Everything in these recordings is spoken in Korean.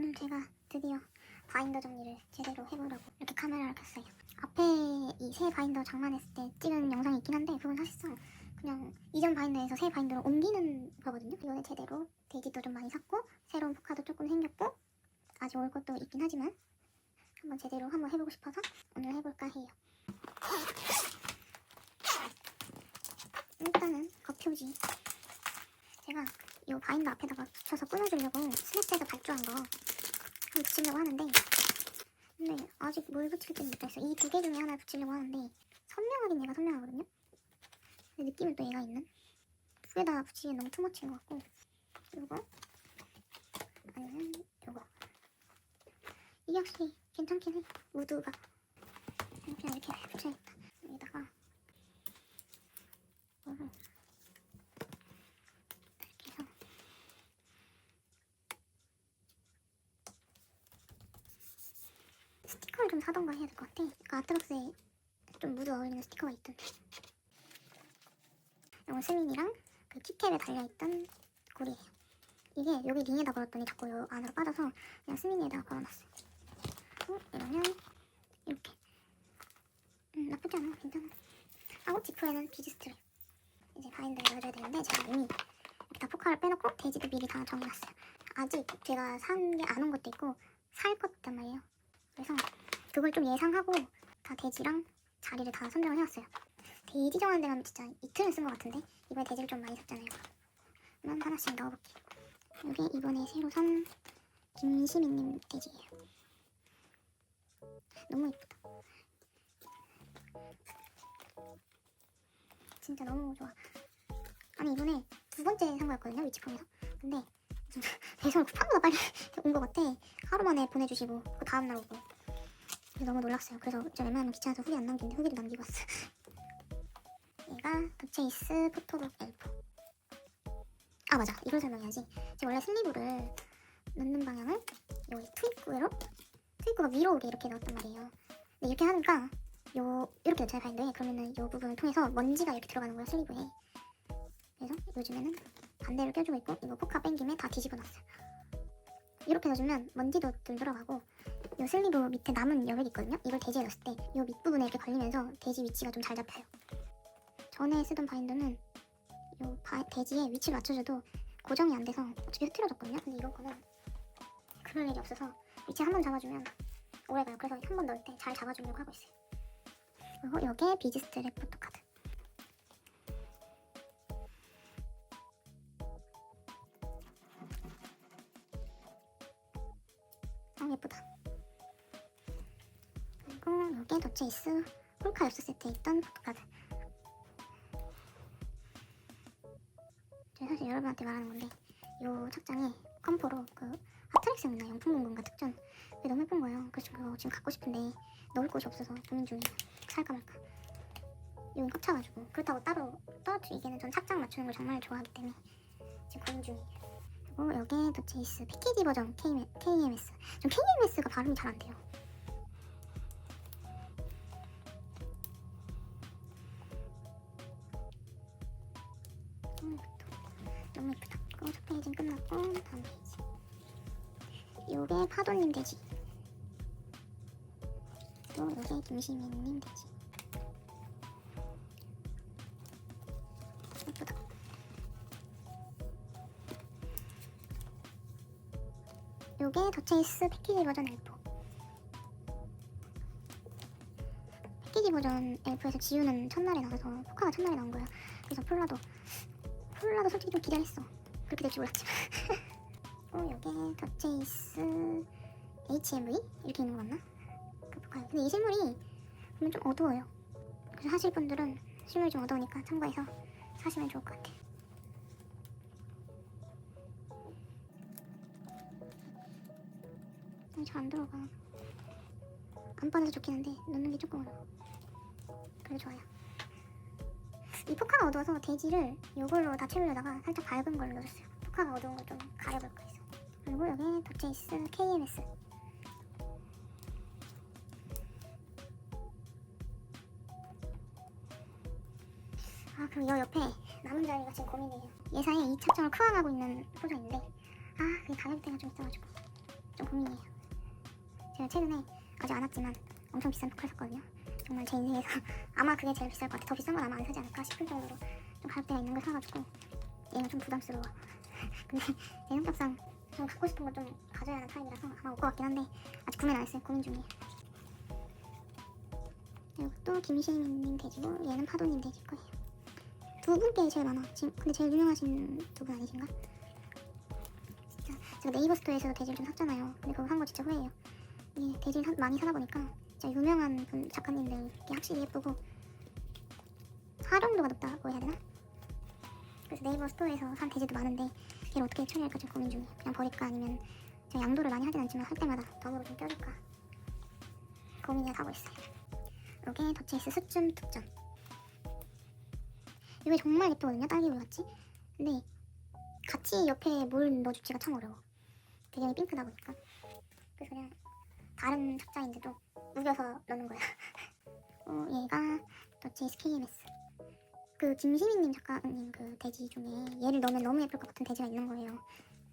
오늘 제가 드디어 바인더 정리를 제대로 해보려고 이렇게 카메라를 켰어요. 앞에 이 새 바인더 장만했을 때 찍은 영상이 있긴 한데 그건 사실상 그냥 이전 바인더에서 새 바인더로 옮기는 거거든요. 이번에 제대로 데이지도 좀 많이 샀고 새로운 포카도 조금 생겼고 아직 올 것도 있긴 하지만 한번 제대로 한번 해보고 싶어서 오늘 해볼까 해요. 일단은 겉표지 제가 이 바인더 앞에다가 붙여서 끊어주려고 스냅백을 발주한 거 붙이려고 하는데 근데 아직 뭘 붙일지 못했어요. 이 두 개 중에 하나 붙이려고 하는데 선명하긴 얘가 선명하거든요. 근데 느낌은 또 얘가 있는 두 개 다 붙이기엔 너무 투머치인 것 같고 요거 아니면 요거 이게 확실히 괜찮긴 해. 무드가 그냥 이렇게 붙여야겠다. 여기다가 이거를 이렇게 해서 스티커를 좀 사던가 해야 될 것 같아. 그 아트박스에 좀 무드 어울리는 스티커가 있던데 이건 스민이랑 그 키캡에 달려있던 고리예요. 이게 여기 링에다 걸었더니 자꾸 요 안으로 빠져서 그냥 스미니에다가 걸어놨어요. 이러면 이렇게 나쁘지 않아. 괜찮아. 하고 지프에는 비즈스트를 이제 바인더에 넣어줘야 되는데 제가 이미 이렇게 다 포카를 빼놓고 데이지도 미리 다 정해놨어요. 아직 제가 산 게 안 온 것도 있고 살 것도 있단 말이에요. 그래서 그걸 좀 예상하고 다 데이지랑 자리를 다 선정을 해왔어요. 데이지 정하는 데만 진짜 이틀은 쓴 것 같은데 이번에 데이지를 좀 많이 샀잖아요. 그러면 하나씩 넣어볼게요. 이게 이번에 새로 산 김시민님 데이지예요. 너무 예쁘다. 진짜 너무 좋아. 아니 이번에 두 번째 산 거였거든요, 위치폰에서. 근데 배송 쿠팡보다 빨리 온 것 같아. 하루 만에 보내주시고 그 다음날 오고. 너무 놀랐어요. 그래서 좀 웬만하면 귀찮아서 후기 안 남기는데 후기도 남기고 왔어. 얘가 더체이스 포토북 L4. 아 맞아, 이걸 설명해야지. 제가 원래 슬리브를 넣는 방향을 여기 트위크가 위로 오게 이렇게 넣었단 말이에요. 근데 이렇게 하니까 이렇게 넣잖아요 바인더에. 그러면은 이 부분을 통해서 먼지가 이렇게 들어가는 거예요 슬리브에. 그래서 요즘에는 반대로 껴주고 있고 이거 포카 뺀 김에 다 뒤집어 놨어요. 이렇게 넣어주면 먼지도 덜 들어가고 이 슬리브 밑에 남은 여백이 있거든요. 이걸 데지에 넣었을 때 이 밑부분에 이렇게 걸리면서 데지 위치가 좀 잘 잡혀요. 전에 쓰던 바인더는 이 데지에 위치를 맞춰줘도 고정이 안 돼서 어차피 흐트러졌거든요. 근데 이런 거는 그럴 일이 없어서 위치 한 번 잡아주면 오래가요. 그래서 한 번 넣을 때 잘 잡아주려고 하고 있어요. 그리고 이게 비즈스트랩 포토카드. 예쁘다. 그리고 이게 더체이스 폴카 엽서 세트에 있던 포토카드. 제가 사실 여러분한테 말하는 건데 이 책장에 컴포로 그 하트렉스였나 영풍공간과 특전 그게 너무 예쁜 거예요. 그래서 그거 지금 갖고 싶은데 넣을 곳이 없어서 고민 중이에요. 살까 말까. 여기 꽉 차가지고. 그렇다고 따로 떨어뜨리기에는 전 착장 맞추는 걸 정말 좋아하기 때문에 지금 고민 중이에요. 그리고 여기 더체이스 패키지 버전 KMS. 전 KMS가 발음이 잘 안 돼요. 너무 예쁘다. 그리고 첫 페이지는 끝났고 다음 페이지. 요게 파도님 돼지. 또 요게 김시민님 돼지. 예쁘다. 요게 더체이스 패키지 버전 L4. 패키지 버전 L4에서 지우는 첫날에 나와서 포카가 첫날에 나온 거야. 그래서 폴라도 솔직히 좀 기대했어. 그렇게 될 줄 몰랐지만. 요게 더체이스 HMV 이렇게 있는 거 맞나? 그 포카요. 근데 이 실물이 보면 좀 어두워요. 그래서 하실 분들은 실물이 좀 어두우니까 참고해서 사시면 좋을 것 같아요. 잘 안 들어가. 안 빠져서 좋긴 한데 넣는 게 조금 어려워. 그래도 좋아요. 이 포카가 어두워서 데지를 이걸로 다 채우려다가 살짝 밝은 걸로 넣어줬어요. 포카가 어두운 걸 좀 가려볼 거 있어. 그리고 여기 더체이스 KMS. 아 그리고 이 옆에 남은 자리가 지금 고민이에요. 예사에 이 착장을 크왕하고 있는 포장인데 그게 가격대가 좀 있어가지고 좀 고민이에요. 제가 최근에 아직 안 왔지만 엄청 비싼 포카를 샀거든요. 정말 제 인생에서 아마 그게 제일 비쌀 것 같아. 더 비싼 건 아마 안 사지 않을까 싶을 정도로 좀 가격대가 있는 걸 사가지고 얘는 좀 부담스러워. 근데 제 성격상 좀 갖고 싶은 거 좀 가져야 하는 타입이라서 아마 올 것 같긴 한데 아직 구매는 안 했어요. 고민 중이에요. 그리고 또 김시민님 돼지고 얘는 파도님 돼지일 거예요. 두 분께 제일 많아. 지금 근데 제일 유명하신 두 분 아니신가? 진짜 제가 네이버 스토어에서도 돼지를 좀 샀잖아요. 근데 그거 산 거 진짜 후회해요. 이게 돼지를 많이 사다 보니까 진짜 유명한 분 작가님들 게 확실히 예쁘고 활용도가 높다고 해야 되나? 그래서 네이버 스토어에서 산 돼지도 많은데 걔를 어떻게 처리할까 좀 고민 중이에요. 그냥 버릴까 아니면 제가 양도를 많이 하진 않지만 할 때마다 덤으로 좀 껴줄까 고민을 하고 있어요. 이게 더체이스 수쯤 특전. 이게 정말 예쁘거든요. 딸기우유 같이. 근데 같이 옆에 뭘 넣어줄지가 참 어려워. 배경이 핑크다 보니까. 그래서 그냥 다른 착장인데도 우겨서 넣는 거야. 얘가 더체이스 KMS. 그 김시민님 작가님 그 돼지 중에 얘를 넣으면 너무 예쁠 것 같은 돼지가 있는 거예요.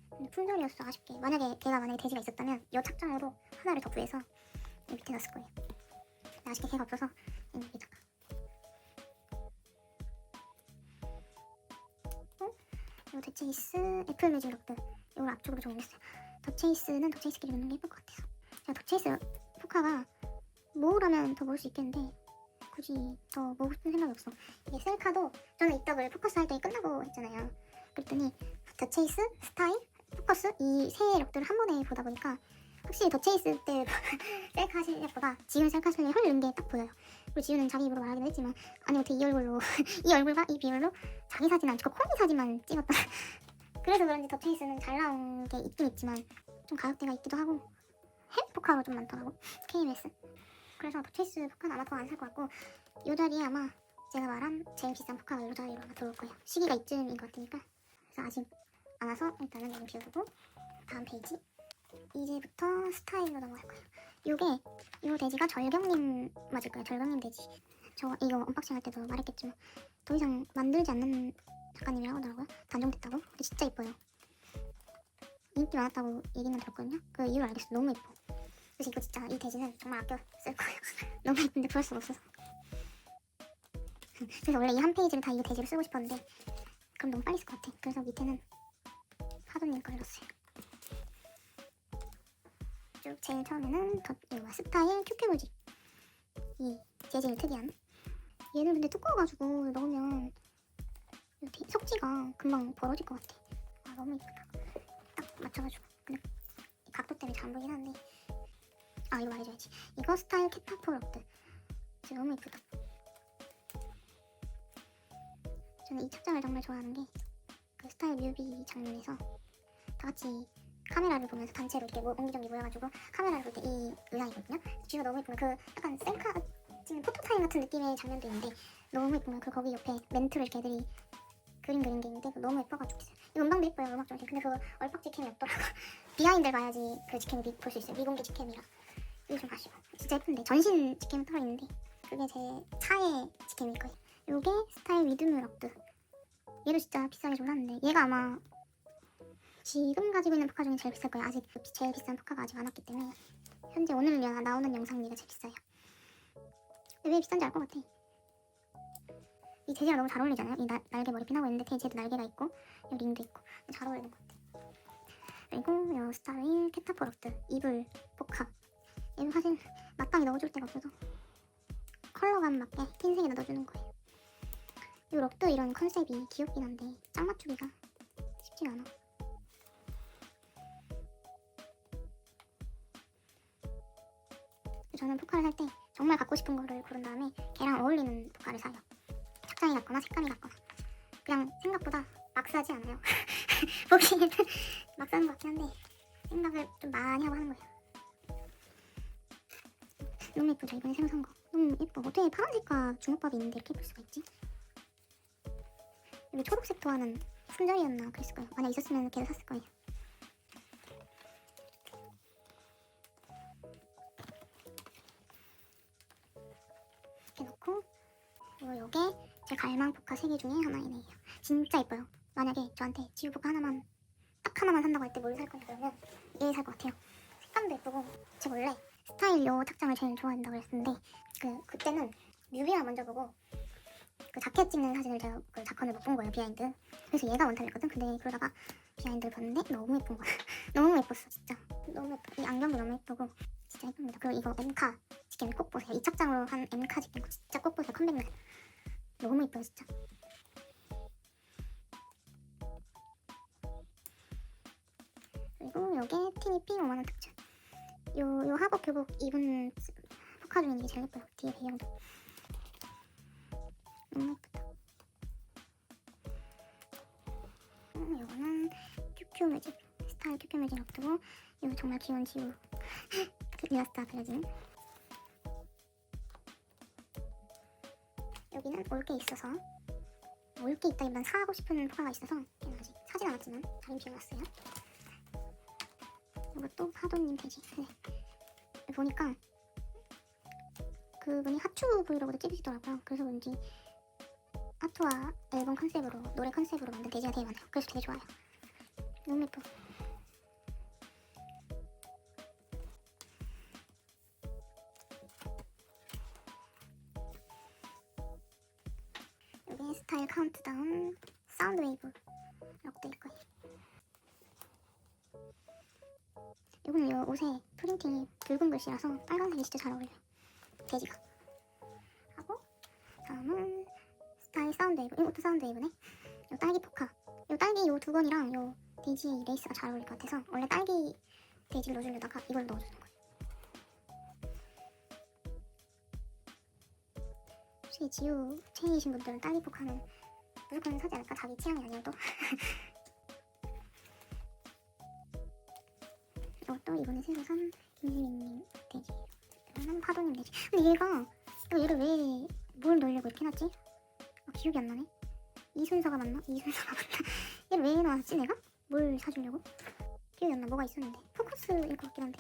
근데 품절이었어 아쉽게. 만약에 돼지가 있었다면 이 착장으로 하나를 더 구해서 이 밑에 놨을 거예요. 근데 아쉽게 걔가 없어서 여기다가. 그리고 더체이스 애플 매직 록드. 이걸 앞쪽으로 정리했어요. 더체이스는 더체이스끼리 넣는 게 예쁠 것 같아서. 제가 더체이스 포카가 모으라면 더 모을 수 있겠는데 굳이 더 모으고 싶은 생각이 없어. 이게 셀카도 저는 이따가 포커스 할 때 끝나고 했잖아요. 그랬더니 더체이스, 스타일, 포커스 이 세 력들을 한 번에 보다 보니까 확실히 더체이스 때 셀카 실력보다 지훈 셀카 실력이 훨씬 는 게 딱 보여요. 그리고 지훈은 자기 입으로 말하긴 했지만 아니 어떻게 이 얼굴로 이 얼굴과 이 비율로 자기 사진 안 찍고 코니 사진만 찍었다. 그래서 그런지 더체이스는 잘 나온 게 있긴 있지만 좀 가격대가 있기도 하고 해외 포카가 좀 많더라고. KMS. 그래서 더체이스 포카는 아마 더 안 살 것 같고 이 자리에 아마 제가 말한 제일 비싼 포카가 이 자리로 아마 들어올 거예요. 시기가 이쯤인 것 같으니까. 그래서 아직 안 와서 일단은 여기 비우고 다음 페이지. 이제부터 스타일로 넘어갈 거예요. 이 돼지가 절경님 맞을 거예요. 절경님 돼지. 저 이거 언박싱 할 때도 말했겠지만 더 이상 만들지 않는 작가님이라고 하더라고요. 단종됐다고. 근데 진짜 이뻐요. 인기 많았다고 얘기는 들었거든요. 그 이유를 알겠어. 너무 예뻐. 그래서 이거 진짜 이 돼지는 정말 아껴 쓸 거예요. 너무 예쁜데 구할 수가 없어서. 그래서 원래 이 한 페이지를 다 이 돼지를 쓰고 싶었는데 그럼 너무 빨리 쓸 것 같아. 그래서 밑에는 파도님 걸 넣었어요. 쭉 제일 처음에는 이거 스타일 큐큐무지. 이 재질 특이한. 얘는 근데 두꺼워가지고 넣으면 속지가 금방 벌어질 것 같아. 아 너무 예쁘다. 딱 맞춰가지고. 근데 각도 때문에 잘 안 보이긴 한데. 아 이거 말해줘야지. 이거 스타일 캣타포럭드. 진짜 너무 예쁘다. 저는 이 착장을 정말 좋아하는 게 그 스타일 뮤비 장면에서 다 같이 카메라를 보면서 단체로 이렇게 옹기종기 모여가지고 카메라를 볼 때 이 의상이거든요. 쥐가 너무 예쁜 그 약간 셀카 찍는 포토타임 같은 느낌의 장면도 있는데 너무 예쁜 그 거기 옆에 멘트를 이렇게 애들이 그린 게 있는데 너무 예뻐가지고 있어요. 이 음방도 예뻐요. 음악 좀. 근데 그거 얼빡 직캠이 없더라고. 비하인드를 봐야지 그 직캠을 볼 수 있어요. 미공개 직캠이라. 이거 좀 아쉬워. 진짜 예쁜데 전신 직캠은 따로 있는데 그게 제 차의 직캠일 거예요. 요게 스타일 위드뮤 럭드. 얘도 진짜 비싸게 좀 샀는데 얘가 아마 지금 가지고 있는 포카 중에 제일 비쌀 거예요. 아직 제일 비싼 포카가 아직 안 왔기 때문에 현재 오늘 나오는 영상 얘가 제일 비싸요. 근데 왜 비싼지 알 것 같아. 이 돼지가 너무 잘 어울리잖아요. 이 날개 머리핀 하고 있는데 돼지에도 날개가 있고 이 링도 있고 잘 어울리는 것 같아. 그리고 요 스타일 캣타포럭드 이불 포카. 얘는 사실 마땅히 넣어줄 데가 없어서 컬러감 맞게 흰색에다 넣어주는 거예요. 이 럭도 이런 컨셉이 귀엽긴 한데 짝 맞추기가 쉽지가 않아. 저는 포카를 살 때 정말 갖고 싶은 거를 고른 다음에 걔랑 어울리는 포카를 사요. 착장이 같거나 색감이 같거나. 그냥 생각보다 막 사지 않아요. 보기에는 막 사는 것 같긴 한데 생각을 좀 많이 하고 하는 거예요. 너무 예쁘죠? 이번에 새로 산 거. 너무 예뻐. 어떻게 파란색과 주먹밥이 있는데 이렇게 예쁠 수가 있지? 여기 초록색 도화는 품절이었나 그랬을 거예요. 만약 있었으면 걔도 샀을 거예요. 이렇게 놓고 요게 제 갈망 포카 3개 중에 하나이네요. 진짜 예뻐요. 만약에 저한테 지우 포카 하나만 딱 하나만 산다고 할 때 뭘 살 거냐 그러면 얘 살 것 같아요. 색감도 예쁘고. 제가 원래 스타일 요 착장을 제일 좋아한다고 그랬었는데 그때는 뮤비만 먼저 보고 그 자켓 찍는 사진을 제가 그 자컨을 못 본 거예요, 비하인드. 그래서 얘가 원탑이었거든. 근데 그러다가 비하인드를 봤는데 너무 예쁜 거야. 너무 예뻤어, 진짜. 너무 예뻐. 이 안경도 너무 예쁘고 진짜 예쁩니다. 그리고 이거 엠카 직캠 꼭 보세요. 이 착장으로 한 엠카 직캠 진짜 꼭 보세요. 컴백날 너무 예뻐요, 진짜. 그리고 요게 티니피 5만원 특집. 요 하복 교복 입은 포카 중에 이게 제일 예뻐요. 뒤에 배경도 너무 예쁘다. 요거는 큐큐 매직 스타일 큐큐 매직 럭두고 이거 정말 귀여운 지우 일러스트가 그려진. 여기는 올게 있어서 올게 있다기보단 사고 싶은 포카가 있어서 아직 사진 않았지만 다림 비워놨어요. 이것도 파도님 페이지. 네. 보니까 그분이 하추 브이로그도 찍으시더라고요. 그래서 왠지 하투와 앨범 컨셉으로 노래 컨셉으로 만든 돼지가 되게 많아요. 그래서 되게 좋아요. 너무 예뻐. 여기 스타일 카운트다운 사운드 웨이브라고 돼 있고요. 이거는 이 옷에 프린팅이 붉은 글씨라서 빨간색이 진짜 잘 어울려요. 돼지가. 하고 다음은 스타일 사운드 웨이브. 이것도 사운드 웨이브네. 요 딸기 포카. 요 딸기 요 두 번이랑 요 돼지 레이스가 잘 어울릴 것 같아서 원래 딸기 돼지를 넣어주려다가 이걸 넣어주는 거예요. 혹시 지우 체이신 분들은 딸기 포카는 무조건 사지 않을까? 자기 취향이 아니어도. 이것도 이번에 새로 산 김지민님 돼지. 이거는 파도님 돼지. 근데 얘를 왜 뭘 넣으려고 이렇게 해놨지? 기억이 안 나네. 이 순서가 맞나? 이 순서가 맞나? 얘를 왜 넣었지 내가? 뭘 사주려고? 기억이 안 나. 뭐가 있었는데. 포커스일 것 같긴 한데.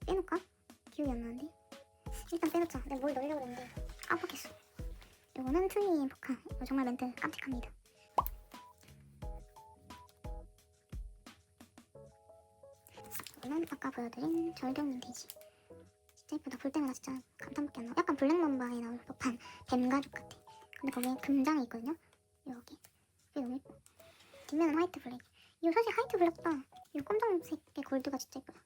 빼놓을까? 기억이 안 나는데. 일단 빼놓자. 내가 뭘 넣으려고 했는데 깜빡했어. 이거는 트윈 포카. 이거 정말 멘트 깜찍합니다. 이거는 아까 보여드린 절경님 돼지. 진짜 예쁘다. 볼 때마다 진짜 감탄밖에 안 나와. 약간 블랙맘바에 나올 법한 뱀 가죽 같아. 근데 거기에 금장이 있거든요. 여기. 이게 너무 예뻐. 뒷면은 화이트 블랙. 이거 사실 화이트 블랙보다 이 검정색의 골드가 진짜 예뻐요.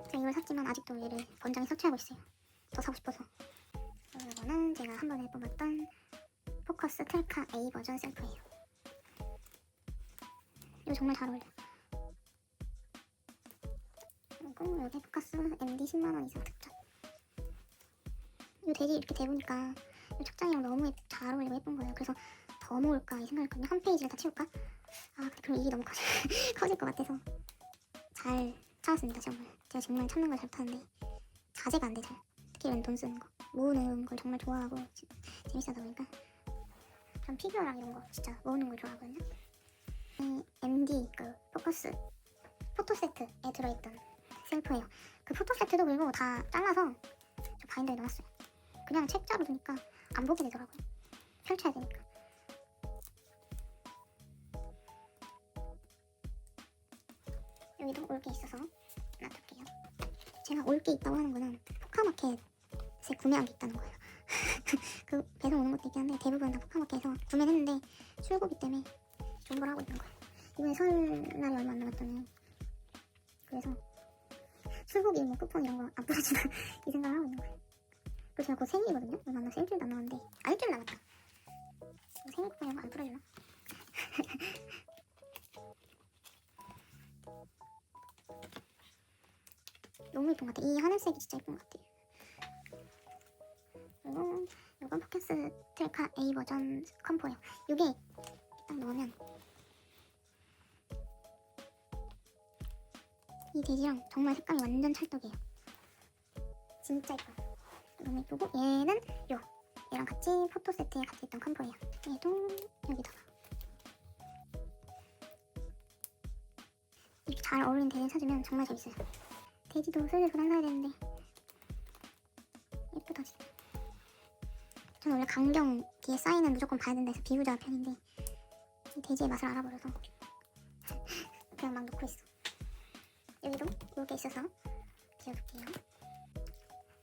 제가 이걸 샀지만 아직도 얘를 번장에 설치하고 있어요. 더 사고 싶어서. 이거는 제가 한 번에 뽑았던 포커스 텔카 A 버전 셀프예요. 이거 정말 잘 어울려요. 그리고 여기 포커스 MD 10만원 이상 특전. 이 돼지 이렇게 대보니까 이 착장이랑 너무 잘 어울리고 예쁜 거예요. 그래서 더 모을까 이 생각했거든요. 한 페이지를 다 채울까? 근데 그럼 이게 너무 커질 것 같아서 잘 찾았습니다. 제가 정말 찾는 걸 잘 타는데 자제가 안 돼. 잘. 특히 이런 돈 쓰는 거 모으는 걸 정말 좋아하고 재밌어하다 보니까 전 피규어랑 이런 거 진짜 모으는 걸 좋아하거든요. 이 MD 그 포커스 포토 세트에 들어있던 셀프예요. 그 포토 세트도 그리고 다 잘라서 저 바인더에 넣었어요. 그냥 책자로 두니까 안 보게 되더라고요. 펼쳐야 되니까. 여기도 올게 있어서 놔둘게요. 제가 올게 있다고 하는 거는 포카마켓에 구매한 게 있다는 거예요. 그 배송 오는 것도 있긴 한데 대부분 다 포카마켓에서 구매를 했는데 출고기 때문에 존버를 하고 있는 거예요. 이번에 설날이 얼마 안 남았잖아요. 그래서 출고기 뭐 쿠폰 이런 거 안 뿌려주나 이 생각을 하고 있는 거예요. 그리고 제가 곧 생일이거든요. 얼마 안 남았어. 일주일도 안 남았는데 일주일 남았다. 생일 쿠폰 이런 거 안 뿌려주나? 너무 예쁜 것 같아. 이 하늘색이 진짜 예쁜 것 같아. 그리고 이건 포켓스 텔카 A 버전 컴포예요. 이게 딱 넣으면 이 돼지랑 정말 색감이 완전 찰떡이에요. 진짜 예뻐요. 너무 예쁘고 얘는 얘랑 같이 포토 세트에 같이 있던 컴포예요. 얘도 여기다가 이렇게 잘 어울리는 돼지 찾으면 정말 재밌어요. 돼지도 슬슬 그만 사야 되는데 예쁘다 진짜. 저는 원래 강경 뒤에 사인은 무조건 봐야 된다 해서 비부자 편인데 이 돼지의 맛을 알아버려서 그냥 막 놓고 있어. 여기도 이렇게 있어서 지워줄게요.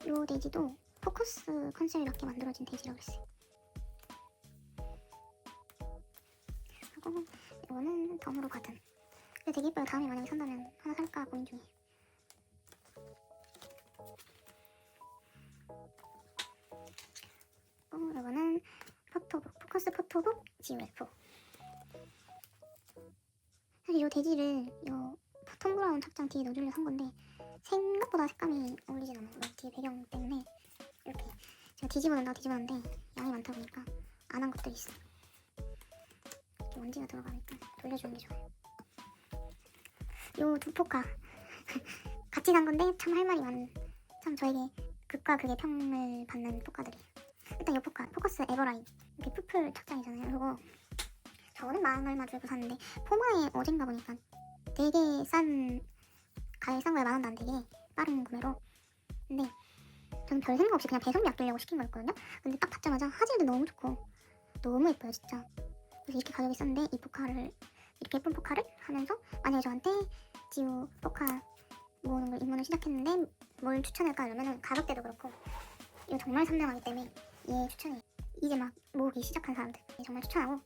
요 돼지도 포커스 컨셉이밖에 만들어진 돼지라고 했어요. 하고 이거는 덤으로 가든. 근데 되게 예뻐요. 다음에 만약에 산다면 하나 살까 고민 중이에요. 이거는 포토북, 포커스 포토북 GUF4. 사실 이 돼지를 이 톰 브라운 착장 뒤에 넣어주려고 산 건데 생각보다 색감이 어울리진 않아요. 뒤에 배경 때문에 이렇게 제가 뒤집어놨는데 양이 많다 보니까 안 한 것들이 있어요. 이렇게 먼지가 들어가니까 돌려주는 게 좋아요. 요 두 포카 같이 산 건데 참 할 말이 많은, 참 저에게 극과 극의 평을 받는 포카들이에요. 일단 이 포카, 포커스 에버라인 이렇게 푸풀 착장이잖아요. 그거 저는 10,000얼마 주고 샀는데 포마에 어젠가 보니까 되게 싼 거에 10,000원 되게 빠른 구매로. 근데 저는 별 생각 없이 그냥 배송비 아끼려고 시킨 거였거든요. 근데 딱 받자마자 화질도 너무 좋고 너무 예뻐요 진짜. 그래서 이렇게 가격이 싼데 이 포카를, 이렇게 예쁜 포카를 하면서 만약에 저한테 지우 포카 모으는 걸 입문을 시작했는데 뭘 추천할까 이러면 가격대도 그렇고 이거 정말 선명하기 때문에 얘 추천해요. 이제 막 모으기 시작한 사람들 정말 추천하고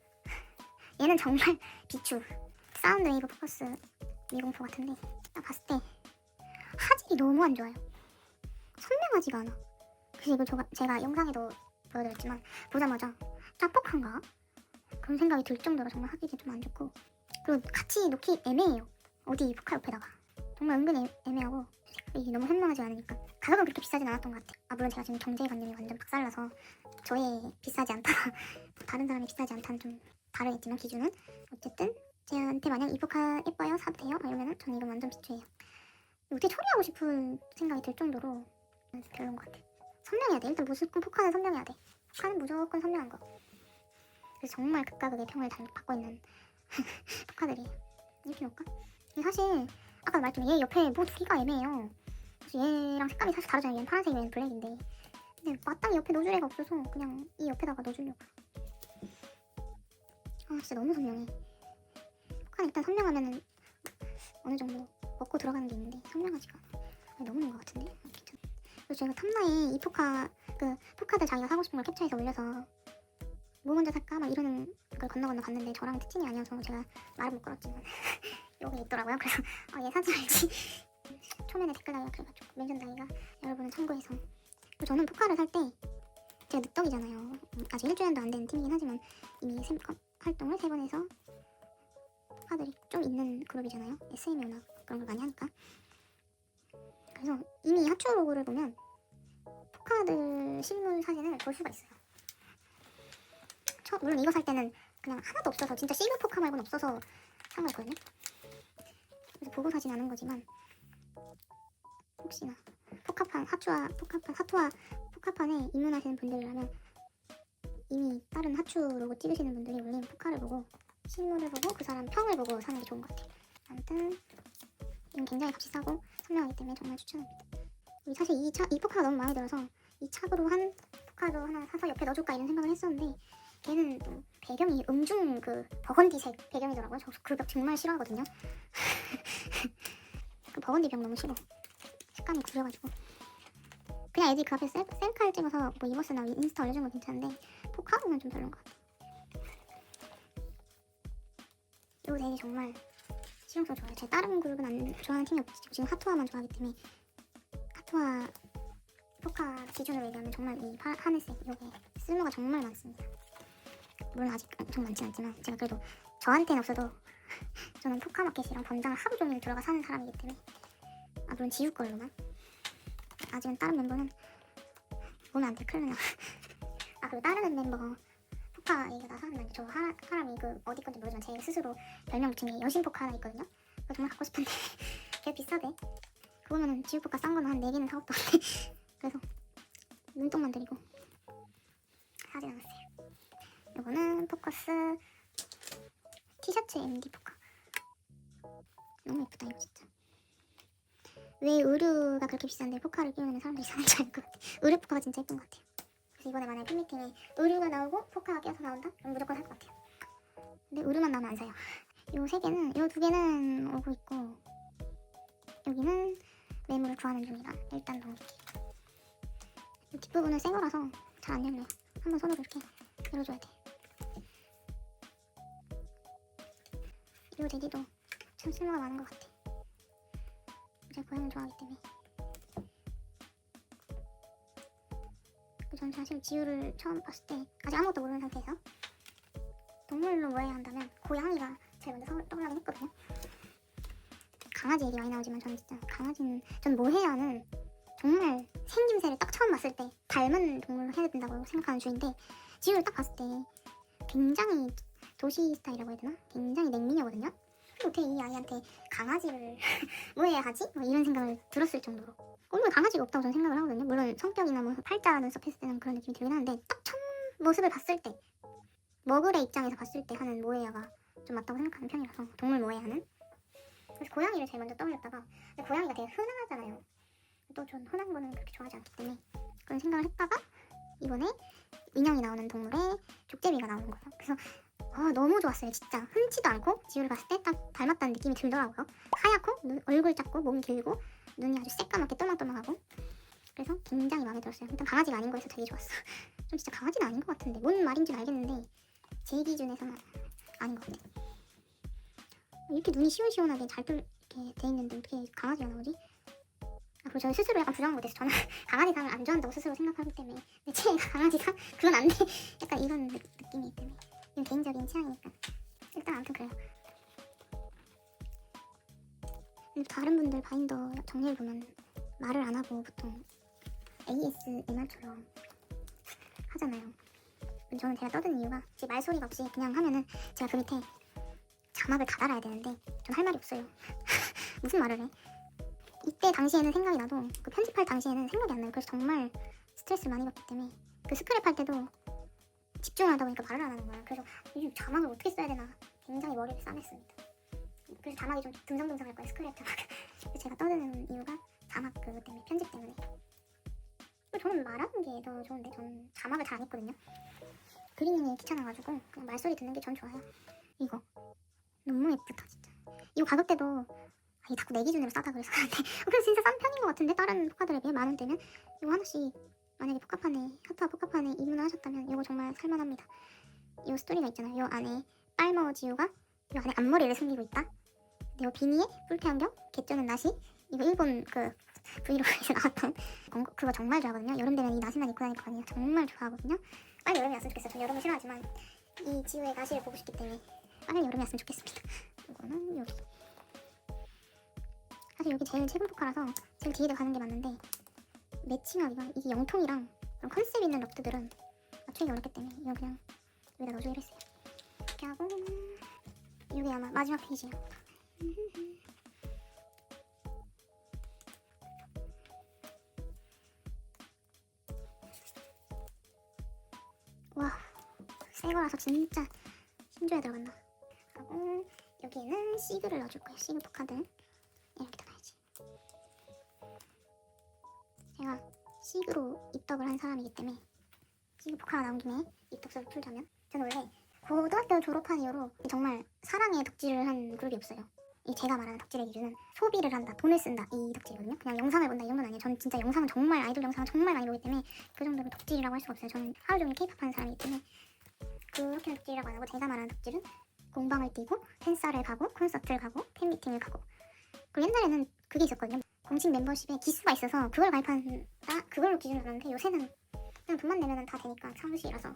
얘는 정말 비추 사운드 웨이브 포커스 204 같은데 딱 봤을 때 화질이 너무 안 좋아요. 선명하지가 않아. 그래서 이거 제가 영상에도 보여드렸지만 보자마자 짭뻑한가? 그런 생각이 들 정도로 정말 화질이 좀 안 좋고, 그리고 같이 놓기 애매해요. 어디 포카 옆에다가 정말 은근히 애매하고 이게 너무 선명하지 않으니까 가격은 그렇게 비싸진 않았던 것 같아요. 물론 제가 지금 경제관념이 완전 박살나서 저의 비싸지 않다 다른 사람이 비싸지 않다는 좀 다르겠지만 기준은 어쨌든 제한테 만약 이 포카 예뻐요? 사도 돼요? 이러면은 저는 이거 완전 비추해요. 어떻게 처리하고 싶은 생각이 들 정도로 별로인 것 같아. 선명해야 돼. 일단 무조건 포카는 선명해야 돼. 포카는 무조건 선명한 거. 그래서 정말 극과 극의 평을 받고 있는 포카들이. 이렇게 놓을까? 사실 아까 말했지만 얘 옆에 뭐 두 개가 애매해요. 그래서 얘랑 색감이 사실 다르잖아요. 얘는 파란색이고 얘는 블랙인데 근데 마땅히 옆에 넣어줄 애가 없어서 그냥 이 옆에다가 넣어주려고. 진짜 너무 선명해. 포카는 일단 선명하면은 어느 정도 먹고 들어가는 게 있는데 선명하지가 않아. 너무 넣은 것 같은데? 그리고 제가 탐나에 이 포카, 포카들 자기가 사고 싶은 걸 캡처해서 올려서 뭐 먼저 살까? 막 이러는 걸 건너 갔는데 저랑 특징이 아니어서 제가 말을 못 걸었지만 여기 있더라고요. 그래서 얘 사지 말지 초면에 댓글 달라 그래가지고 멘션 달기가 여러분은 참고해서. 그리고 저는 포카를 살 때 제가 늦덕이잖아요. 아직 1주년도 안 된 팀이긴 하지만 이미 활동을 3번 해서 포카들이 좀 있는 그룹이잖아요. SM이 워낙 그런 걸 많이 하니까. 그래서 이미 하추 로고를 보면 포카들 실물 사진을 볼 수가 있어요. 물론 이거 살 때는 그냥 하나도 없어서 진짜 시그 포카 말고는 없어서 산 거였거든요. 그래서 보고 사진 않은 거지만 혹시나 포카판 사토와 포카판에 입문하시는 분들이라면 이미 다른 하추 로고 찍으시는 분들이 올린 포카를 보고 실물을 보고 그 사람 평을 보고 사는 게 좋은 것 같아요. 아무튼 이건 굉장히 값이 싸고 선명하기 때문에 정말 추천합니다. 사실 이 포카가 너무 마음에 들어서 이 착으로 한 포카도 하나 사서 옆에 넣어줄까 이런 생각을 했었는데 걔는 또 배경이 음중 버건디색 배경이더라고요. 저 그 벽 정말 싫어하거든요. 그 버건디 벽 너무 싫어. 색감이 구려가지고 그냥 애들이 그 앞에 셀카를 찍어서 뭐 이버스나 인스타 올려준 건 괜찮은데 포카는 좀 별로인 것 같아. 이거 되게 정말 실용성 좋아요. 제가 다른 그룹은 안 좋아하는 팀이 없지. 지금 하토와만 좋아하기 때문에 하토와 포카 기준으로 얘기하면 정말 이 하늘색 이게 쓸모가 정말 많습니다. 물론 아직 엄청 많진 않지만 제가 그래도 저한테는 없어도 저는 포카마켓이랑 번장을 하루 종일 들어가 사는 사람이기 때문에 물론 지우 걸로만 아직은 다른 멤버는 보면 안 돼. 큰일 나. 그리고 다른 멤버 포카 얘기가 나서 하는 말인데 저 사람이 어디 건지 모르지만 제 스스로 별명 붙인 게 여신 포카 하나 있거든요. 그거 정말 갖고 싶은데 꽤 비싸대. 그거면은 지우 포카 싼 거는 한 4개는 사왔다. 그래서 눈독만 들이고 사진 않았어요. 이거는 포커스 티셔츠 MD 포카. 너무 예쁘다 이거 진짜. 왜 의류가 그렇게 비싼데 포카를 끼우는 사람들이 사는지 알 것 같아. 의류 포카가 진짜 예쁜 것 같아요. 그래서 이번에 만약에 팬미팅에 의류가 나오고 포카가 껴서 나온다? 그럼 무조건 살 것 같아요. 근데 의류만 나오면 안 사요. 요 세 개는, 요 두 개는 오고 있고, 여기는 매물을 구하는 중이라 일단 넘길게요. 이 뒷부분은 새 거라서 잘 안 열려요. 한번 손으로 이렇게 열어줘야 돼. 요 제디도 참 쓸모가 많은 것 같아. 제가 고양이를 좋아하기 때문에. 전 사실 지우를 처음 봤을 때 아직 아무것도 모르는 상태에서 동물로 모해야 한다면 고양이가 제일 먼저 떠올라긴 했거든요. 강아지 얘기 많이 나오지만 저는 진짜 강아지는, 전 모해야는 정말 생김새를 딱 처음 봤을 때 닮은 동물로 해야 된다고 생각하는 주인데, 지우를 딱 봤을 때 굉장히 도시 스타일이라고 해야 되나? 굉장히 냉미녀거든요. 어떻게 이 아이한테 강아지를 모해야 하지? 뭐 이런 생각을 들었을 정도로 꿈에 강아지가 없다고 저는 생각을 하거든요. 물론 성격이나 뭐 팔자 눈썹 했을 때는 그런 느낌이 들긴 하는데, 딱 처음 모습을 봤을 때, 머글의 입장에서 봤을 때 하는 모해야가 좀 맞다고 생각하는 편이라서, 동물 모해야는. 그래서 고양이를 제일 먼저 떠올렸다가, 근데 고양이가 되게 흔하잖아요. 또 전 흔한 거는 그렇게 좋아하지 않기 때문에 그런 생각을 했다가 이번에 인형이 나오는 동물에 족제비가 나오는 거예요. 그래서 너무 좋았어요. 진짜 흔치도 않고 지우를 봤을 때 딱 닮았다는 느낌이 들더라고요. 하얗고 얼굴 작고 몸 길고 눈이 아주 새까맣게 또망또망하고, 그래서 굉장히 마음에 들었어요. 일단 강아지가 아닌 거에서 되게 좋았어. 좀 진짜 강아지는 아닌 것 같은데, 뭔 말인지는 알겠는데 제 기준에서는 아닌 것 같아요. 이렇게 눈이 시원시원하게 잘 이렇게 돼 있는데 어떻게 강아지가 나오지? 그리고 저는 스스로 약간 부정한 것같아서 저는 강아지상을 안 좋아한다고 스스로 생각하기 때문에 내 체가 강아지상? 그건 안 돼. 약간 이런 느낌이기 때문에. 이건 개인적인 취향이니까. 일단 아무튼 그래요. 다른 분들 바인더 정리를 보면 말을 안 하고 보통 ASMR처럼 하잖아요. 근데 저는 제가 떠드는 이유가 말소리가 없이 그냥 하면은 제가 그 밑에 자막을 다 달아야 되는데 전 할 말이 없어요. 무슨 말을 해? 이때 당시에는 생각이 나도 그 편집할 당시에는 생각이 안 나요. 그래서 정말 스트레스를 많이 받기 때문에 그 스크랩 할 때도 집중을 하다 보니까 말을 안 하는 거예요. 그래서 이 자막을 어떻게 써야 되나 굉장히 머리를 싸맸습니다. 그래서 자막이 좀 듬성듬성할 거예요. 스크랩 자막. 제가 떠드는 이유가 자막 그거 때문에, 편집 때문에. 저는 말하는 게 더 좋은데 저는 자막을 잘 안 했거든요. 그리는 게 귀찮아가지고 그냥 말소리 듣는 게 전 좋아요. 이거 너무 예쁘다 진짜. 이거 가격대도 이게 자꾸 내 기준으로 싸다 그래서 그런데 그래서 진짜 싼 편인 것 같은데, 다른 포카들에 비해 만원대면 이거 하나씩 만약에 포카판에, 하트와 포카판에 입문을 하셨다면 이거 정말 살만합니다. 이 스토리가 있잖아요. 이 안에 빨머 지우가 이 안에 앞머리를 숨기고 있다. 근데 이 비니에 뿔테 안경, 개쩌는 나시, 이거 일본 그 브이로그에서 나왔던 그거 정말 좋아하거든요. 여름 되면 이 나시만 입고 다닐 거 아니에요. 정말 좋아하거든요. 빨리 여름이 왔으면 좋겠어요. 전 여름을 싫어하지만 이 지우의 나시를 보고 싶기 때문에 빨리 여름이 왔으면 좋겠습니다. 이거는 여기. 사실 여기 제일 최근 포카라서 제일 뒤에다 가는 게 맞는데, 매칭하기가 이게 영통이랑 그런 컨셉 있는 럭드들은 맞추기 어렵기 때문에 이거 그냥 여기다 넣어주기로 했어요. 이렇게 하고 이게 아마 마지막 페이지예요. 와, 새 거라서 진짜 힘줘야 들어간다. 하고 여기에는 시그를 넣어줄 거예요. 시그 포카들 이렇게 넣어야지. 제가 시그로 입덕을 한 사람이기 때문에 시그 포카가 나온 김에 입덕서를 풀자면, 저는 원래 고등학교 졸업한 이후로 정말 사랑의 덕질을 한 그룹이 없어요. 이 제가 말하는 덕질의 기준은 소비를 한다, 돈을 쓴다, 이 덕질이거든요. 그냥 영상을 본다 이 정도는 아니에요. 저는 진짜 영상을 정말, 아이돌 영상을 정말 많이 보기 때문에 그 정도로 덕질이라고 할 수가 없어요. 저는 하루 종일 케이팝 하는 사람이기 때문에 그렇게 덕질이라고 안 하고, 제가 말하는 덕질은 공방을 뛰고 팬싸를 가고 콘서트를 가고 팬미팅을 가고, 그리고 옛날에는 그게 있었거든요. 공식 멤버십에 기수가 있어서 그걸 가입한다, 그걸로 기준으로 하는데 요새는 그냥 돈만 내면 다 되니까 사무실이라서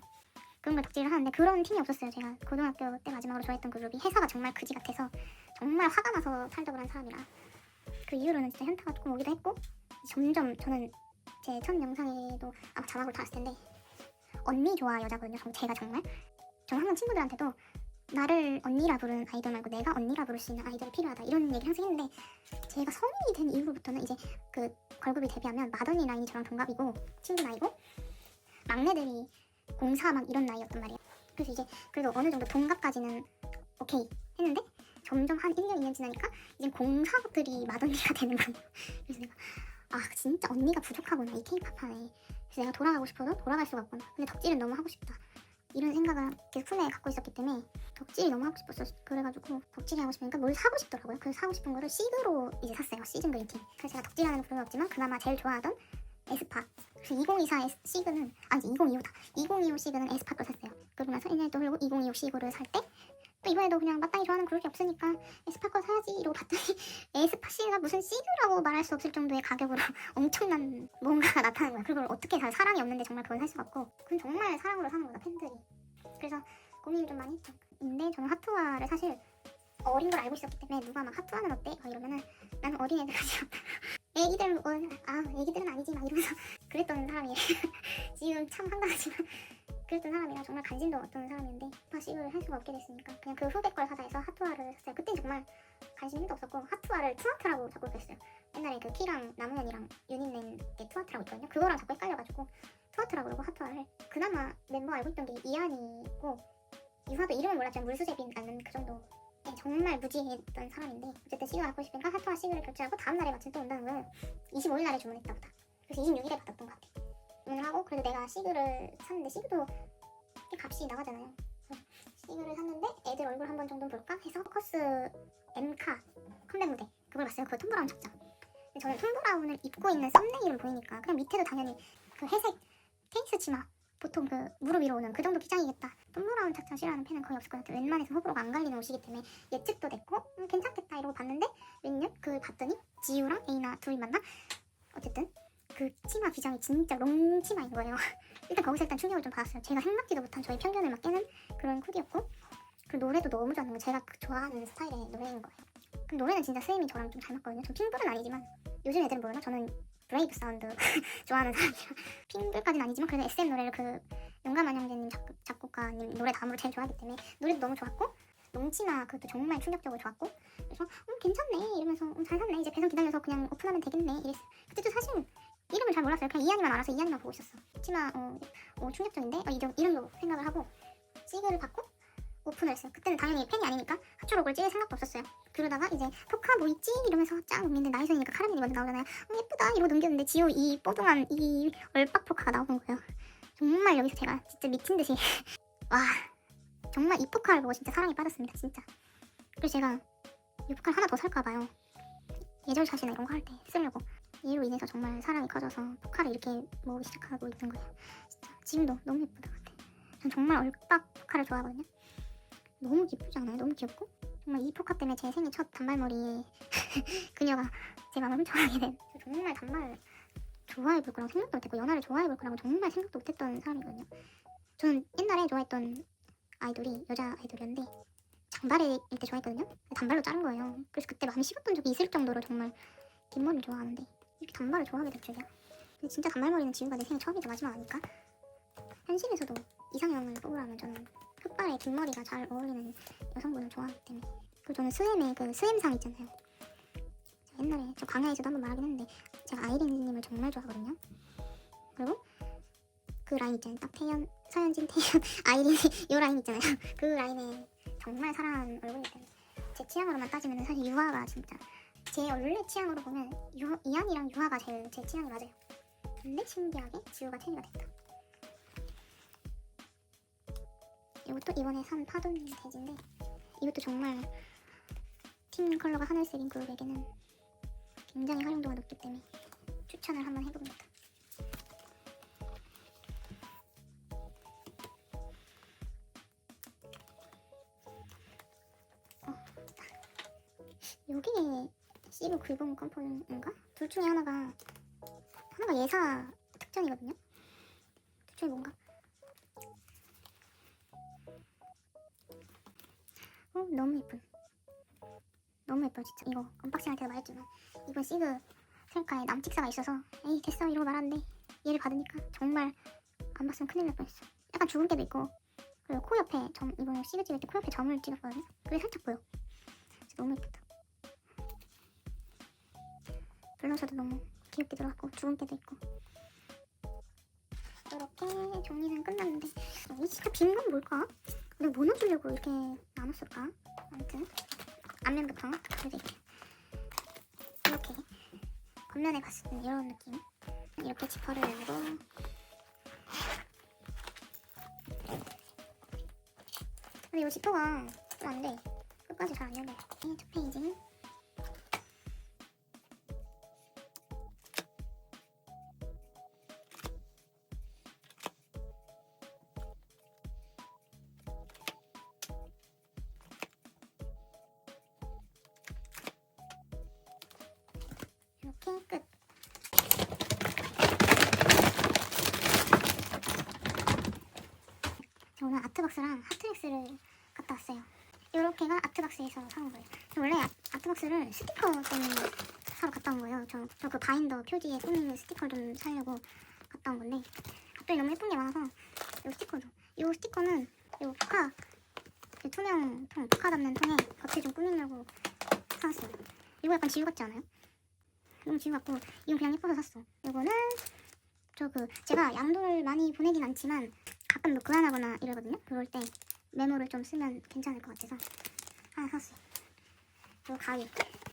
그런 걸 덕질을 하는데, 그런 팀이 없었어요. 제가 고등학교 때 마지막으로 좋아했던 그룹이 회사가 정말 그지 같아서 정말 화가 나서 탈덕을 한 사람이라 그 이후로는 진짜 현타가 조금 오기도 했고, 점점 저는 제 첫 영상에도 아마 자막으로 달았을 텐데 언니 좋아 여자거든요. 제가 정말 저는 항상 친구들한테도 나를 언니라 부르는 아이돌 말고 내가 언니라 부를 수 있는 아이돌이 필요하다 이런 얘기를 항상 했는데, 제가 성인이 된 이후부터는 이제 그 걸그룹이 데뷔하면 마더니 라인이 저랑 동갑이고 친구 나이고, 막내들이 04 막 이런 나이였단 말이에요. 그래서 이제 그래도 어느 정도 동갑까지는 오케이 했는데, 점점 한 1년 2년 지나니까 이제 04들이 맏언니가 되는 거예요. 그래서 내가 진짜 언니가 부족하구나 이 케이팝판에. 그래서 내가 돌아가고 싶어도 돌아갈 수가 없구나. 근데 덕질은 너무 하고 싶다. 이런 생각을 계속 품에 갖고 있었기 때문에 덕질이 너무 하고 싶었어. 그래가지고 덕질이 하고 싶으니까 뭘 사고 싶더라고요. 그래서 사고 싶은 거를 시그로 이제 샀어요. 시즌 그린티. 그래서 제가 덕질하는 부분은 없지만 그나마 제일 좋아하던 에스팟. 그래서 2024 시그는 아니지 2025다. 2025 시그는 에스팟도 샀어요. 그러고 나서 1년 또 흐르고 2025 시그를 살 때 또 이번에도 그냥 마땅히 좋아하는 그룹이 없으니까 에스파 거 사야지 이러고 봤더니 에스파 씨가 무슨 시그라고 말할 수 없을 정도의 가격으로 엄청난 뭔가가 나타나는 거야. 그걸 어떻게 사? 사랑이 없는데 정말 그걸 살 수가 없고 그건 정말 사랑으로 사는 거다 팬들이. 그래서 고민을 좀 많이 했죠. 근데 저는 하투아를 사실 어린 걸 알고 있었기 때문에 누가 막 하투아는 어때? 막 이러면은 나는 어린 애들까지 애기들 애기들은 아니지 막 이러면서 그랬던 사람이에요. 지금 참 황당하지만 그랬던 사람이라 정말 관심도 없던 사람인데 파식을 할 수가 없게 됐으니까 그냥 그 후배 걸 사자 해서 하투아를 샀어요. 그땐 정말 관심이 1도 없었고 하투아를 투아트라고 자꾸 그랬어요. 옛날에 그 키랑 나무현이랑 유닛낸 게 투아트라고 있거든요. 그거랑 자꾸 헷갈려가지고 투아트라고 그러고 하투아를 그나마 멤버 알고 있던 게 이한이고 유화도 이름을 몰랐지만 물수제비라는 그 정도 정말 무지했던 사람인데 어쨌든 시그를 갖고 싶으니까 하투아 시그를 결제하고 다음날에 마침 또 온다는 거예요. 25일 날에 주문했다 보다. 그래서 26일에 받았던 것 같아. 주문을 하고 그래도 내가 시그를 샀는데 시그도 꽤 값이 나가잖아요. 시그를 샀는데 애들 얼굴 한 번 정도 볼까 해서 커스 M카 컴백 무대 그걸 봤어요. 그거 톰브라운 착장. 근데 저는 톰브라운을 입고 있는 썸네일을 보이니까 그냥 밑에도 당연히 그 회색 테니스 치마 보통 그 무릎 위로 오는 그 정도 기장이겠다. 톰브라운 착장 싫어하는 팬은 거의 없을 것 같아요. 웬만해서 호불호가 안 갈리는 옷이기 때문에 예측도 됐고 괜찮겠다 이러고 봤는데 웬년 그걸 봤더니 지우랑 에이나 둘이 만나 어쨌든 그 치마 기장이 진짜 롱 치마인 거예요. 일단 거기서 일단 충격을 좀 받았어요. 제가 생각지도 못한 저의 편견을 막 깨는 그런 코디였고 그 노래도 너무 좋았는 거 제가 좋아하는 스타일의 노래인 거예요. 그 노래는 진짜 스엠이 저랑 좀 잘 맞거든요. 저 핑블은 아니지만 요즘 애들은 모르나? 저는 브레이브 사운드 좋아하는 사람이라 핑블까지는 아니지만 그래도 SM 노래를 그 용감한 형제님 작곡가님 노래 다음으로 제일 좋아하기 때문에 노래도 너무 좋았고 롱치마 그것도 정말 충격적으로 좋았고 그래서 괜찮네 이러면서 잘 샀네 이제 배송 기다려서 그냥 오픈하면 되겠네 이랬어요. 그때도 사실 이름을 잘 몰랐어요. 그냥 이한이만 알아서 이한이만 보고 있었어. 치마 충격적인데 이름도 생각을 하고 시그를 받고 오픈을 했어요. 그때는 당연히 팬이 아니니까 하초록을 찍을 생각도 없었어요. 그러다가 이제 포카 뭐 있지? 이러면서 쫙 넘기는데 나이선이니까 카라멜이 먼저 나오잖아요. 예쁘다 이러고 넘겼는데 지우 이 뽀동한 이 얼빡 포카가 나오는 거예요. 정말 여기서 제가 진짜 미친 듯이 와 정말 이 포카를 보고 진짜 사랑에 빠졌습니다. 진짜. 그래서 제가 이 포카를 하나 더 살까봐요. 예절샷이나 이런 거 할 때 쓰려고. 얘로 인해서 정말 사랑이 커져서 포카를 이렇게 모으기 시작하고 있는 거예요. 진짜 지금도 너무 예쁘다 같아. 전 정말 얼빡 포카를 좋아하거든요. 너무 예쁘지 않아요? 너무 귀엽고 정말 이 포카 때문에 제 생애 첫 단발머리에 그녀가 제 마음을 훔쳐가게 된 정말 단발 좋아해 볼 거라고 생각도 못했고 연하를 좋아해 볼 거라고 정말 생각도 못했던 사람이거든요. 저는 옛날에 좋아했던 아이돌이 여자 아이돌이었는데 장발일 때 좋아했거든요. 단발로 자른 거예요. 그래서 그때 마음이 식었던 적이 있을 정도로 정말 긴 머리를 좋아하는데 이렇게 단발을 좋아하게 될 줄이야. 근데 진짜 단발머리는 지우가 내 생애 처음이자 마지막 아닐까? 현실에서도 이상형을 뽑으라면 저는 흑발에 긴 머리가 잘 어울리는 여성분을 좋아하기 때문에. 그리고 저는 스엠의 그 스엠상 있잖아요. 제가 옛날에 저 강야에서도 한번 말하긴 했는데 제가 아이린님을 정말 좋아하거든요. 그리고 그 라인 있잖아요. 딱 태연, 서현진, 태연, 아이린 이 라인 있잖아요. 그 라인에 정말 사랑하는 얼굴이기 때문에 제 취향으로만 따지면 사실 유아가 진짜 제 원래 취향으로 보면 이한이랑 유아가 제일 제 취향이 맞아요. 근데 신기하게 지우가 체리가 됐다. 이것도 이번에 산 파돈 돼지인데 이것도 정말 팀 컬러가 하늘색인 그룹에게는 굉장히 활용도가 높기 때문에 추천을 한번 해봅니다. 요게 시브 글봉 컴포인가? 둘 중에 하나가 예사 특전이거든요. 둘 중에 뭔가? 너무 예쁜. 너무 예뻐요 진짜. 이거 언박싱 할 때도 말했지만 이번 시그 셀카에 남직사가 있어서 에이 됐어 이러고 말았는데 얘를 받으니까 정말 안 봤으면 큰일 날 뻔했어. 약간 주근깨도 있고 그리고 코 옆에 점 이번에 시그 찍을 때 코 옆에 점을 찍었거든요. 그게 살짝 보여. 진짜 너무 예쁘다. 블러셔도 너무 귀엽게 들어갔고 주근깨도 있고 이렇게 정리는 끝났는데 이 진짜 빈 건 뭘까? 내가 뭐 넣어주려고 이렇게 나눴을까? 아무튼 앞면부터 이렇게 겉면에 봤을 때 이런 느낌. 이렇게 지퍼를 열고 근데 이 지퍼가 좀 안 돼. 끝까지 잘 안 열려. 첫 페이지. 이렇게 끝. 저는 아트박스랑 핫트릭스를 갔다 왔어요. 이렇게가 아트박스에서 사온 거예요. 저 원래 아트박스를 스티커 때문에 사러 갔다 온 거예요. 저 그 바인더 표지에 꾸미는 스티커 좀 사려고 갔다 온 건데 갑자기 너무 예쁜 게 많아서 이 스티커도. 이 스티커는 이 포카, 그 투명 통, 포카 담는 통에 겉에 좀 꾸미려고 사왔어요. 이거 약간 지우 같지 않아요? 너무 지우 같고 이건 그냥 예뻐서 샀어. 이거는 제가 양도를 많이 보내긴 않지만 가끔 뭐 교환하거나 이러거든요. 그럴 때 메모를 좀 쓰면 괜찮을 것 같아서 하나 샀어요. 그리고 가위.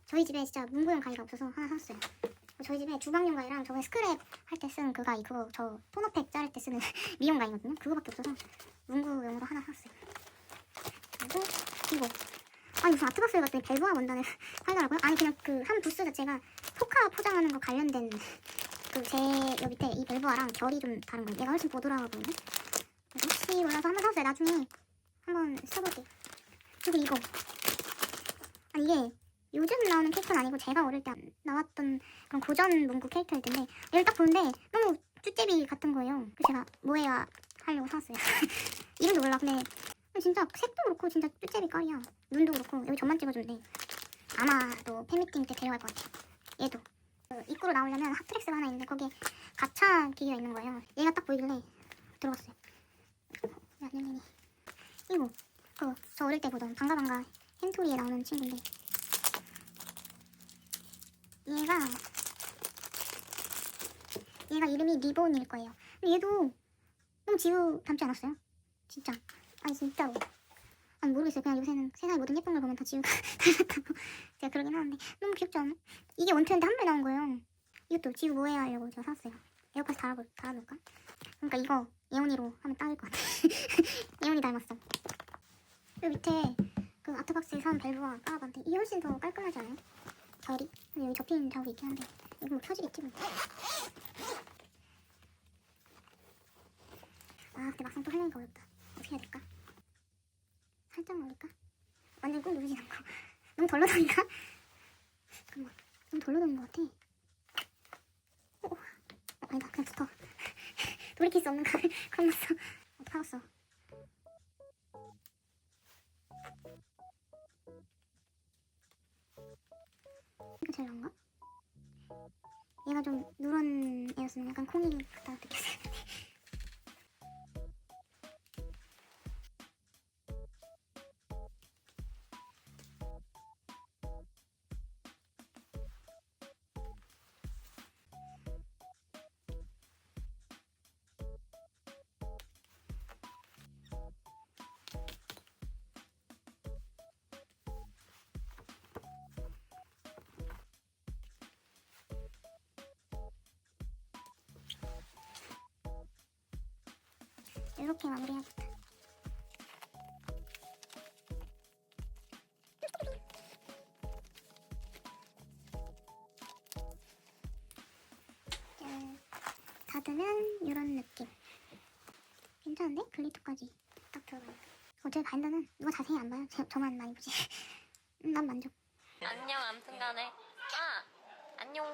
저희 집에 진짜 문구용 가위가 없어서 하나 샀어요. 저희 집에 주방용 가위랑 저번에 스크랩 할 때 쓰는 그 가위, 그거 저 토너팩 자를 때 쓰는 미용 가위거든요. 그거밖에 없어서 문구용으로 하나 샀어요. 그리고 이거. 아니 무슨 아트박스에 갔더니 벨보아 원단을 팔더라고요. 아니 그냥 그 한 부스 자체가 포카 포장하는 거 관련된 제 여기 밑에 이 벨보아랑 결이 좀 다른 거예요. 얘가 훨씬 보드라거든요. 혹시 몰라서 한번 샀어요. 나중에 한번 써볼게요. 그리고 이거. 아니 이게 요즘 나오는 캐릭터는 아니고 제가 어릴 때 나왔던 그런 고전 문구 캐릭터일 텐데 얘를 딱 보는데 너무 쭈째비 같은 거예요. 그래서 제가 뭐해야 하려고 샀어요. 이름도 몰라. 근데 진짜 색도 그렇고 진짜 쭈째비 깔이야. 눈도 그렇고 여기 점만 찍어주면 돼. 아마도 팬미팅 때 데려갈 것 같아. 얘도 입구로 나오려면 핫트릭스가 하나 있는데 거기에 가차 기계가 있는 거예요. 얘가 딱 보이길래 들어갔어요. 야냐냐니. 이거 저 어릴 때 보던 방가방가 햄토리에 나오는 친구인데 얘가 이름이 리본일 거예요. 근데 얘도 너무 지우 닮지 않았어요? 진짜. 아니 진짜로. 아니 모르겠어요. 그냥 요새는 세상에 모든 예쁜 걸 보면 다 지우가 닮았다고 제가 그러긴 하는데 너무 귀엽지 않아? 이게 원투였는데 한 발 나온 거예요. 이것도 지우 뭐해야 하려고 제가 샀어요. 에어팟 달아놓을까? 그러니까 이거 예원이로 하면 딱일 것 같아. 예원이 닮았어. 여기 밑에 그 아트박스에 사온 벨브와 까라반데 이게 훨씬 더 깔끔하지 않아요? 결이? 근데 여기 접히는 자국이 있긴 한데 이거 뭐 펴지겠지 뭐. 아 근데 막상 또 하려니까 어렵다. 어떻게 해야 될까? 살짝 올릴까? 완전 꾹 누르지 않고 너무 덜러덩인가? 잠깐만 너무 덜러덩인 것 같아. 아니다 그냥 붙어. 돌이킬 수 없는 감을 건넜어. 어떡하겠어. 이거 제일 나은가? 얘가 좀 누런 애였으면 약간 콩이 같다 느꼈어요. 이렇게 마무리해야겠다. 짠. 닫으면 이런 느낌. 괜찮은데? 글리터까지 딱 들어가요. 어차피 바인더는 누가 자세히 안 봐요. 저만 많이 보지. 난 만족. 안녕, 아무튼간에 안녕.